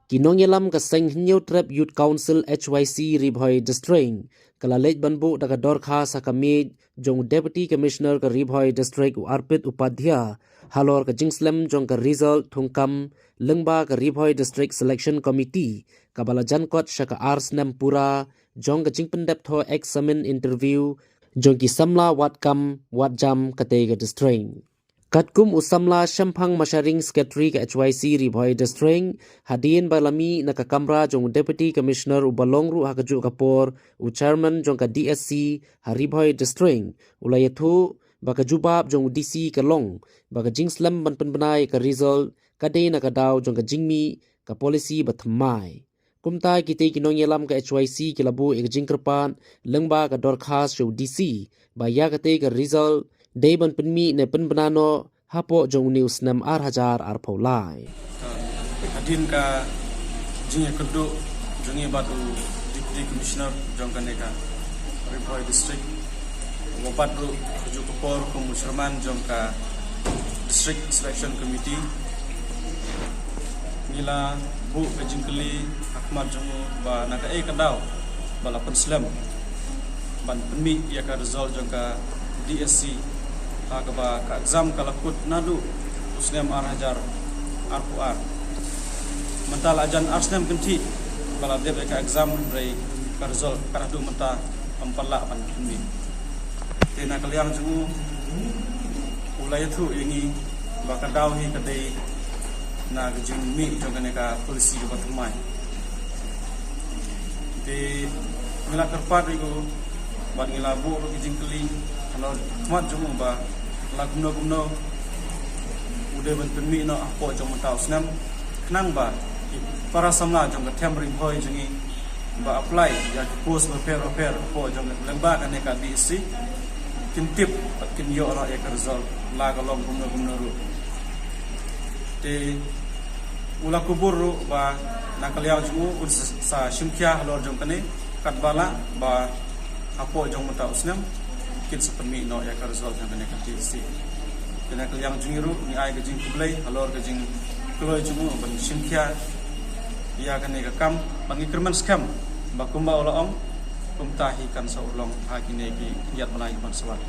Kinongelam ka seng new trap youth council HYC Ribhoi district kalalej banbu daga dorkha sa kami jong deputy commissioner ka Ribhoi district Arpit Upadhyaya halor ka jingslem jong ka result thungkam lengba ka Ribhoi district selection committee kabala jankot syaka arsnam pura jong ka jingpendep tho examine interview jong ki samla watkam watjam katega district. Katkum usamla Shampang Masharing Secretary ke HYC Ribhoi District hadin balami nakakamra jong Deputy Commissioner ubalongru hakaju kapor u Chairman jong ka DSC Ribhoi District ulayathu baka jubab jong DC kalong baka jingslam ban penbenai ka result kade nakadaw jong ka jingmi ka policy batmai kumta kite kinongelam ka HYC kilabu ek jingkerpan lengba ka dorkhas jong DC baya kate ka result Deban penmi ne penbenano hapo jong news 6,000 arpolai. Hadin ka jinge keduk jongi batu deputy commissioner jong kaneka Ribhoi district. Wapat ru kuju kepor kumusherman jong ka district selection committee. Nila bu kejingkeli Ahmad jongu ba naka kadau bala penslam ban penmi ya ka result jong ka DSC agaba ka exam kalakut nadu usnem arhajar arpuar mental ajan arsnem kenti bala deb ka exam rei ka result karadu menta ampala pan mi tena kaliang jungu ulai thu ini baka daw hi kadai na gajing mi jongane ka polisi ka batumai de mila terpat iku ban ngilabu ro jingkeli kalau mat jungu ba lagno udah bentenmi no apo jong mentau senam kenang ba para samla jong temring hoi jengi ba apply ya post repair apo jong lemba kan ka DC kintip kin yo ra ya result la galong gumno ru te ula kubur ru ba nakaliau jungu sa shimkya halor jong kane katbala ba apo jong mentau senam kin sepenmi no ya ka result jong kane ka DC kena yang jungiru ni ai gajing kublai halor gajing keloi jumu ban simkia ia kan ka kam bangi kerman skam bakumba ola ong kumtahi kan sa ulong hakine ki kiat malai ban sawat